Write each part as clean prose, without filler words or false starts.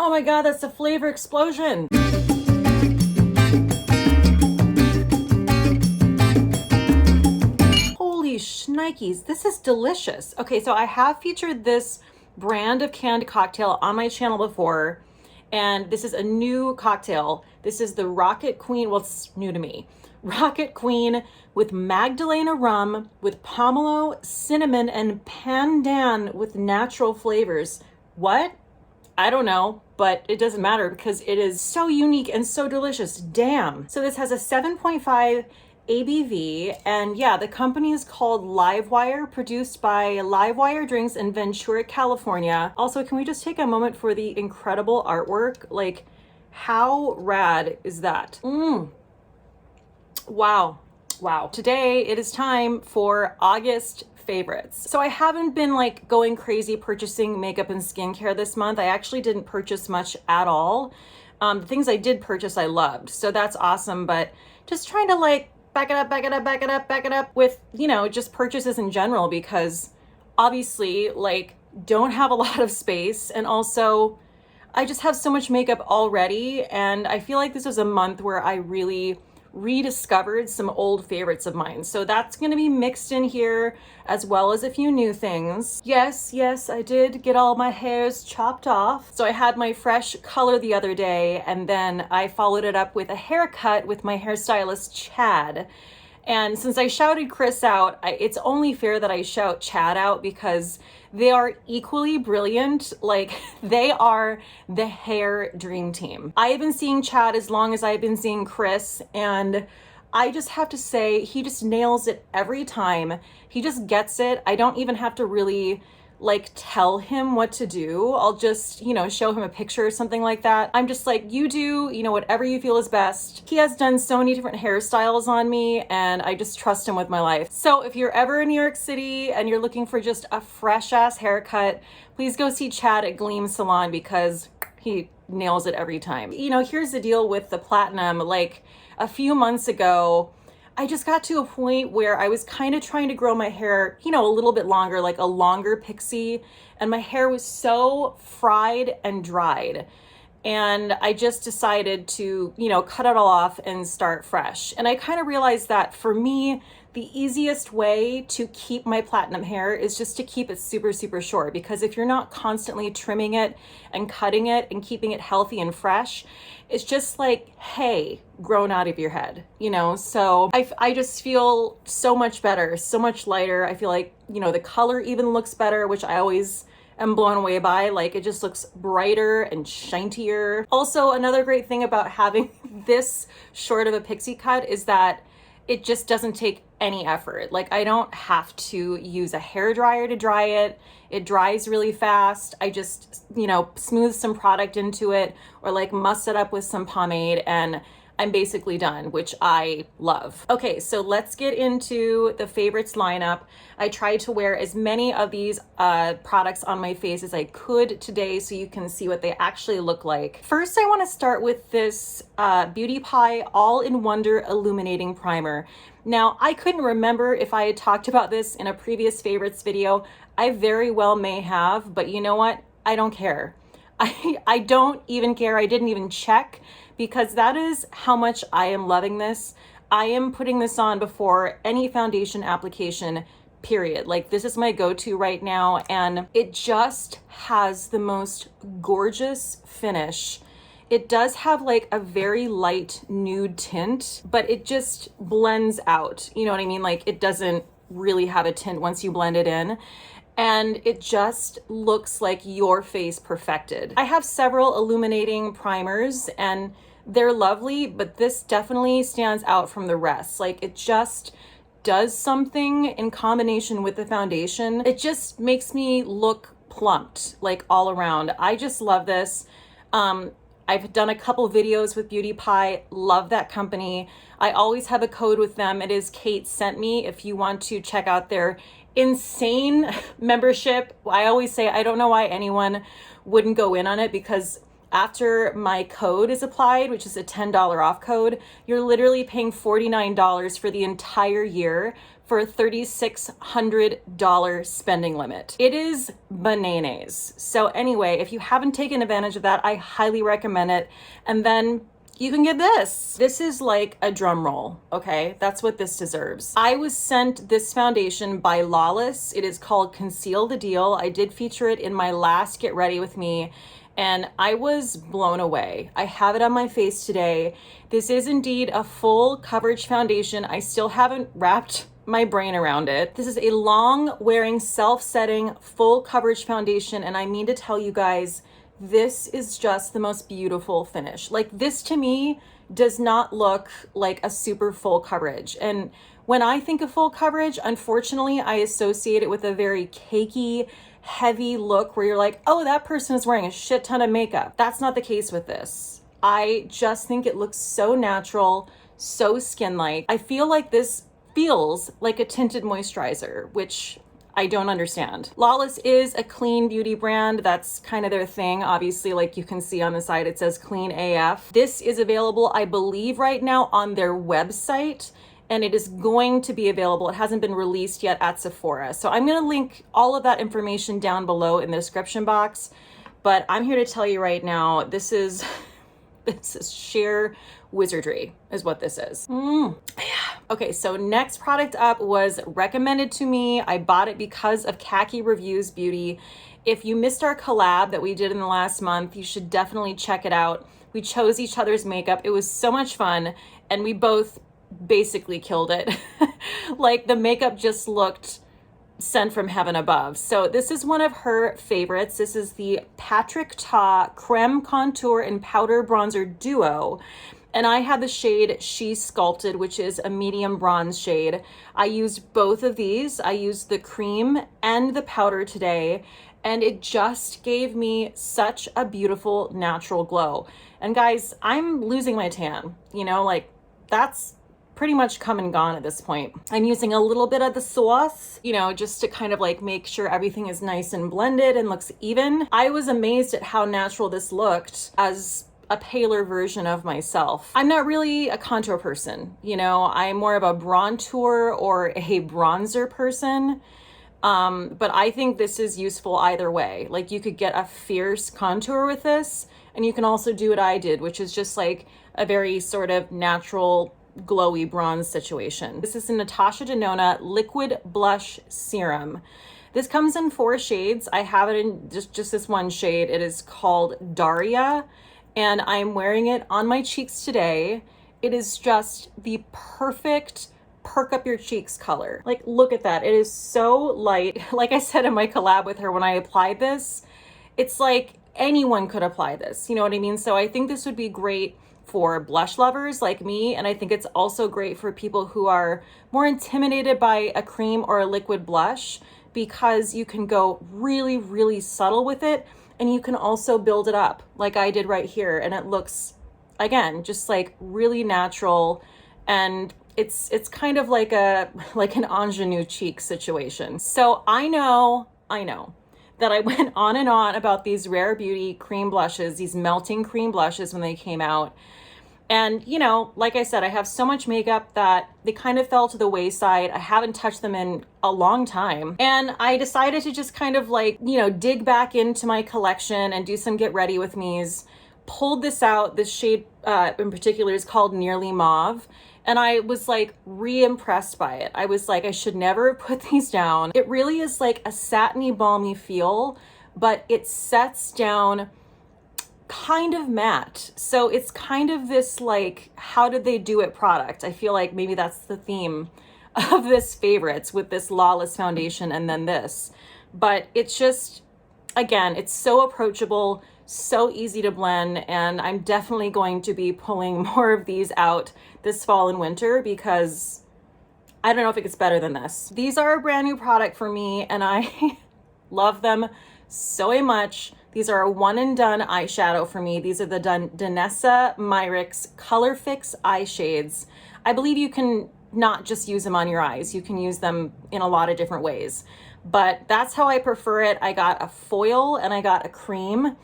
Oh my God, that's a flavor explosion. Holy shnikes, this is delicious. Okay, so I have featured this brand of canned cocktail on my channel before, and this is a new cocktail. This is the Rocket Queen, well, it's new to me. Rocket Queen with Magdalena rum, with pomelo, cinnamon, and pandan with natural flavors. What? I don't know, but it doesn't matter because it is so unique and so delicious. Damn. So this has a 7.5 ABV, and yeah, the company is called Livewire, produced by Livewire Drinks in Ventura, California. Also, can we just take a moment for the incredible artwork? Like, how rad is that? Wow. Wow. Today it is time for August favorites. So I haven't been like going crazy purchasing makeup and skincare this month. I actually didn't purchase much at all. The things I did purchase I loved, so that's awesome, but just trying to like back it up with, you know, just purchases in general, because obviously like don't have a lot of space, and also I just have so much makeup already, and I feel like this was a month where I really rediscovered some old favorites of mine. So that's going to be mixed in here, as well as a few new things. Yes, I did get all my hairs chopped off. So I had my fresh color the other day, and then I followed it up with a haircut with my hairstylist, Chad. And since I shouted Chris out, it's only fair that I shout Chad out, because they are equally brilliant. Like, they are the hair dream team. I have been seeing Chad as long as I've been seeing Chris, and I just have to say, he just nails it every time. He just gets it. I don't even have to really like tell him what to do. I'll just, you know, show him a picture or something like that. I'm just like, you do, you know, whatever you feel is best. He has done so many different hairstyles on me, and I just trust him with my life. So if you're ever in New York City and you're looking for just a fresh ass haircut, please go see Chad at Gleam Salon, because he nails it every time. You know, here's the deal with the platinum. Like, a few months ago, I just got to a point where I was kind of trying to grow my hair, you know, a little bit longer, like a longer pixie, and my hair was so fried and dried. And I just decided to, you know, cut it all off and start fresh. And I kind of realized that for me, the easiest way to keep my platinum hair is just to keep it super, super short, because if you're not constantly trimming it and cutting it and keeping it healthy and fresh, it's just like hay grown out of your head, you know? So I just feel so much better, so much lighter. I feel like, you know, the color even looks better, which I always am blown away by. Like, it just looks brighter and shinier. Also, another great thing about having this short of a pixie cut is that it just doesn't take any effort. Like, I don't have to use a hair dryer to dry it. It dries really fast. I just, you know, smooth some product into it, or like muss it up with some pomade, and I'm basically done, which I love. Okay, so let's get into the favorites lineup. I tried to wear as many of these products on my face as I could today, so you can see what they actually look like. First, I want to start with this Beauty Pie All-in Wonder Illuminating Primer. Now, I couldn't remember if I had talked about this in a previous favorites video. I very well may have, but you know what? I don't care. I don't even care. I didn't even check, because that is how much I am loving this. I am putting this on before any foundation application, period. Like, this is my go-to right now, and it just has the most gorgeous finish. It does have like a very light nude tint, but it just blends out. You know what I mean? Like, it doesn't really have a tint once you blend it in. And it just looks like your face perfected. I have several illuminating primers, and they're lovely, but this definitely stands out from the rest. Like, it just does something in combination with the foundation. It just makes me look plumped, like, all around. I just love this. I've done a couple videos with Beauty Pie, love that company. I always have a code with them. It is Cate Sent Me if you want to check out their insane membership. I always say I don't know why anyone wouldn't go in on it, because after my code is applied, which is a $10 off code, you're literally paying $49 for the entire year for a $3,600 spending limit. It is bananas. So anyway, if you haven't taken advantage of that, I highly recommend it. And then you can get this. This is like a drum roll, okay? That's what this deserves. I was sent this foundation by Lawless. It is called Conceal the Deal. I did feature it in my last Get Ready With Me, and I was blown away. I have it on my face today. This is indeed a full coverage foundation. I still haven't wrapped my brain around it. This is a long wearing, self-setting, full coverage foundation, and I mean to tell you guys, this is just the most beautiful finish. Like, this to me does not look like a super full coverage. And when I think of full coverage, unfortunately, I associate it with a very cakey, heavy look where you're like, oh, that person is wearing a shit ton of makeup. That's not the case with this. I just think it looks so natural, so skin-like. I feel like this feels like a tinted moisturizer, which I don't understand. Lawless is a clean beauty brand. That's kind of their thing. Obviously, like you can see on the side, it says clean AF. This is available, I believe, right now on their website, and it is going to be available. It hasn't been released yet at Sephora. So I'm gonna link all of that information down below in the description box. But I'm here to tell you right now, this is sheer wizardry is what this is. Okay, so next product up was recommended to me. I bought it because of Khaki Reviews Beauty. If you missed our collab that we did in the last month, you should definitely check it out. We chose each other's makeup. It was so much fun, and we both basically killed it. Like, the makeup just looked sent from heaven above. So this is one of her favorites. This is the Patrick Ta Creme Contour and Powder Bronzer Duo. And I had the shade She Sculpted, which is a medium bronze shade. I used both of these. I used the cream and the powder today, and it just gave me such a beautiful natural glow. And guys, I'm losing my tan, you know, like that's pretty much come and gone at this point. I'm using a little bit of the sauce, you know, just to kind of like make sure everything is nice and blended and looks even. I was amazed at how natural this looked as a paler version of myself. I'm not really a contour person, you know, I'm more of a bronzer or a bronzer person. But I think this is useful either way. Like, you could get a fierce contour with this, and you can also do what I did, which is just like a very sort of natural glowy bronze situation. This is the Natasha Denona Liquid Blush Serum. This comes in 4 shades. I have it in just this one shade. It is called Daria, and I'm wearing it on my cheeks today. It is just the perfect perk up your cheeks color. Like, look at that. It is so light. Like I said in my collab with her, when I applied this, it's like anyone could apply this. You know what I mean? So I think this would be great for blush lovers like me, and I think it's also great for people who are more intimidated by a cream or a liquid blush, because you can go really, really subtle with it, and you can also build it up like I did right here, and it looks, again, just like really natural, and it's kind of like an ingenue cheek situation. So I know that I went on and on about these Rare Beauty cream blushes, these melting cream blushes when they came out. And, you know, like I said, I have so much makeup that they kind of fell to the wayside. I haven't touched them in a long time. And I decided to just kind of like, you know, dig back into my collection and do some get ready with me's. Pulled this out. This shade in particular is called Nearly Mauve. And I was like re-impressed by it. I was like, I should never put these down. It really is like a satiny, balmy feel, but it sets down kind of matte. So it's kind of this like, how did they do it product. I feel like maybe that's the theme of this favorites with this Lawless foundation and then this. But it's just, again, it's so approachable, so easy to blend, and I'm definitely going to be pulling more of these out this fall and winter because I don't know if it gets better than this. These are a brand new product for me, and I love them so much. These are a one and done eyeshadow for me. These are the Danessa Myricks Color Fix eye shades. I believe you can not just use them on your eyes. You can use them in a lot of different ways, but that's how I prefer it. I got a foil and I got a cream,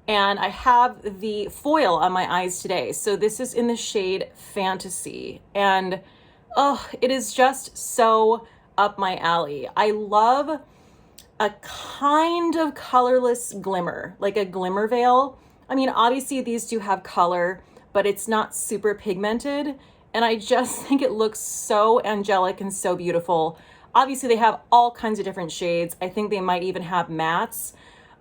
And I have the foil on my eyes today. So this is in the shade Fantasy. And oh, it is just so up my alley. I love a kind of colorless glimmer, like a glimmer veil. I mean, obviously these do have color, but it's not super pigmented. And I just think it looks so angelic and so beautiful. Obviously they have all kinds of different shades. I think they might even have mattes.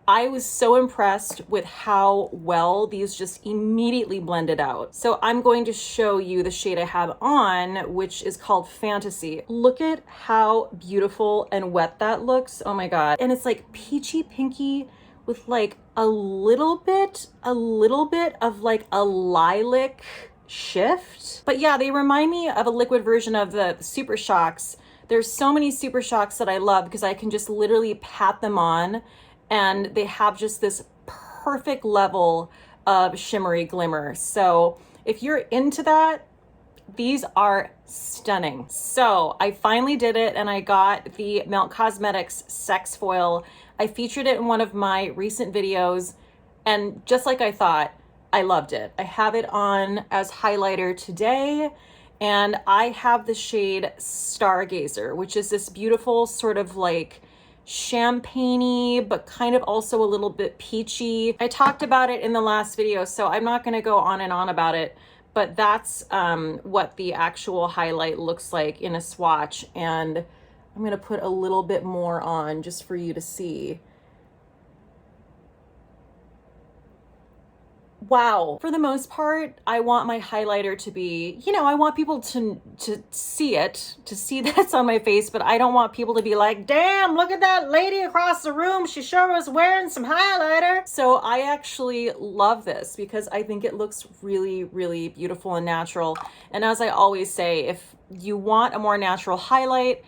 I was so impressed with how well these just immediately blended out. So I'm going to show you the shade I have on, which is called Fantasy. Look at how beautiful and wet that looks. Oh my God. And it's like peachy pinky with like a little bit of like a lilac shift. But yeah, they remind me of a liquid version of the Super Shocks. There's so many Super Shocks that I love because I can just literally pat them on and they have just this perfect level of shimmery glimmer. So if you're into that, these are stunning. So I finally did it and I got the Melt Cosmetics Sex Foil. I featured it in one of my recent videos and just like I thought, I loved it. I have it on as highlighter today and I have the shade Stargazer, which is this beautiful sort of like champagne-y, but kind of also a little bit peachy. I talked about it in the last video, so I'm not going to go on and on about it, but that's what the actual highlight looks like in a swatch. And I'm going to put a little bit more on just for you to see. Wow. For the most part, I want my highlighter to be, you know, I want people to see it, to see that it's on my face, but I don't want people to be like, damn, look at that lady across the room. She sure was wearing some highlighter. So I actually love this because I think it looks really, really beautiful and natural. And as I always say, if you want a more natural highlight,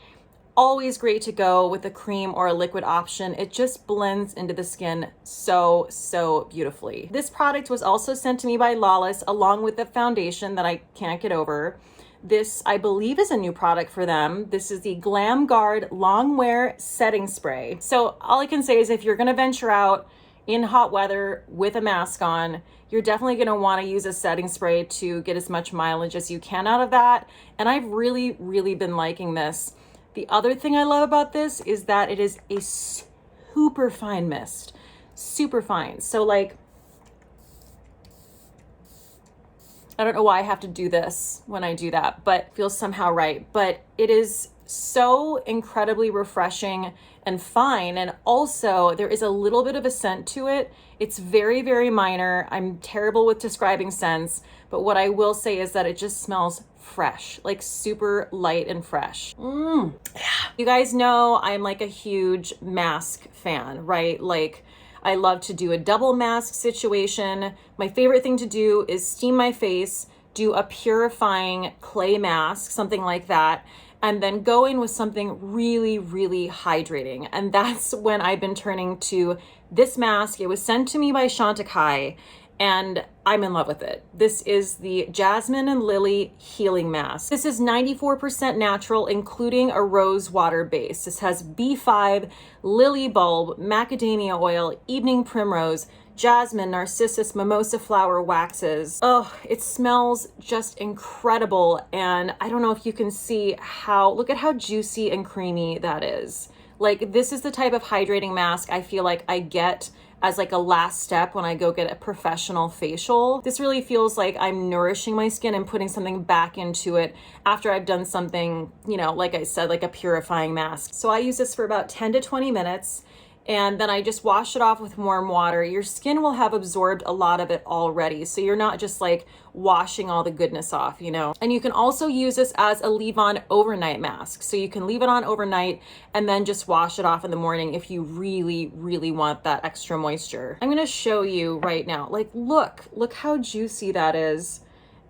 always great to go with a cream or a liquid option. It just blends into the skin so beautifully. This product was also sent to me by Lawless along with the foundation that I can't get over. This, I believe, is a new product for them. This is the Glam Guard Long Wear Setting Spray. So all I can say is if you're gonna venture out in hot weather with a mask on, you're definitely going to want to use a setting spray to get as much mileage as you can out of that. And I've really been liking this. The other thing I love about this is that it is a super fine mist, super fine. So like, I don't know why I have to do this when I do that, but it feels somehow right. But it is so incredibly refreshing and fine. And also there is a little bit of a scent to it. It's very minor. I'm terrible with describing scents, but what I will say is that it just smells fresh, like super light and fresh. Yeah. You guys know I'm like a huge mask fan, right? Like I love to do a double mask situation. My favorite thing to do is steam my face, do a purifying clay mask, something like that, and then go in with something really hydrating. And that's when I've been turning to this mask. It was sent to me by Cate, and I'm in love with it. This is the Jasmine and Lily Healing Mask. This is 94% natural, including a rose water base. This has B5, lily bulb, macadamia oil, evening primrose, jasmine, narcissus, mimosa flower waxes. Oh, it smells just incredible. And I don't know if you can see how, look at how juicy and creamy that is. Like, this is the type of hydrating mask I feel like I get as like a last step when I go get a professional facial. This really feels like I'm nourishing my skin and putting something back into it after I've done something, you know, like I said, like a purifying mask. So I use this for about 10 to 20 minutes. And then I just wash it off with warm water. Your skin will have absorbed a lot of it already. So you're not just like washing all the goodness off, you know? And you can also use this as a leave-on overnight mask. So you can leave it on overnight and then just wash it off in the morning if you really want that extra moisture. I'm gonna show you right now. Like, look how juicy that is.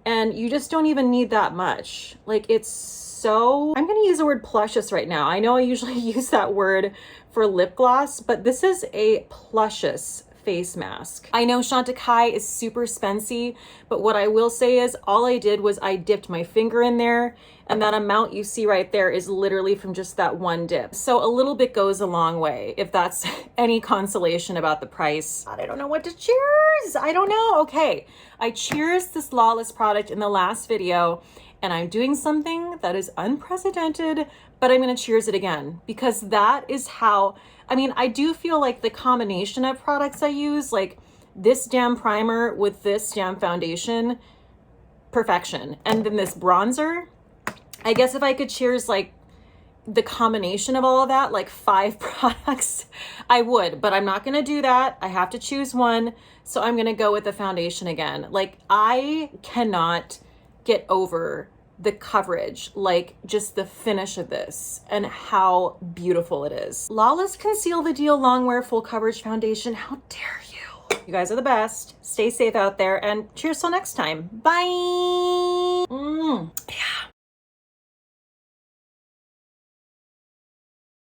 And you just don't even need that much. Like, it's so, I'm gonna use the word pluscious right now. I know I usually use that word for lip gloss, but this is a pluscious face mask. I know Chantecaille is super spency, but what I will say is all I did was I dipped my finger in there, and that amount you see right there is literally from just that one dip. So a little bit goes a long way, if that's any consolation about the price. God, I don't know what to cheers. I don't know. Okay, I cheers this Lawless product in the last video, and I'm doing something that is unprecedented, but I'm gonna cheers it again because that is how, I mean, I do feel like the combination of products I use, like this damn primer with this damn foundation, perfection. And then this bronzer, I guess if I could cheers like the combination of all of that, like 5 products, I would, but I'm not gonna do that. I have to choose one. So I'm gonna go with the foundation again. Like I cannot get over the coverage, like just the finish of this and how beautiful it is. Lawless Conceal the Deal Longwear Full Coverage Foundation. How dare you? You guys are the best. Stay safe out there and cheers till next time. Bye. Yeah.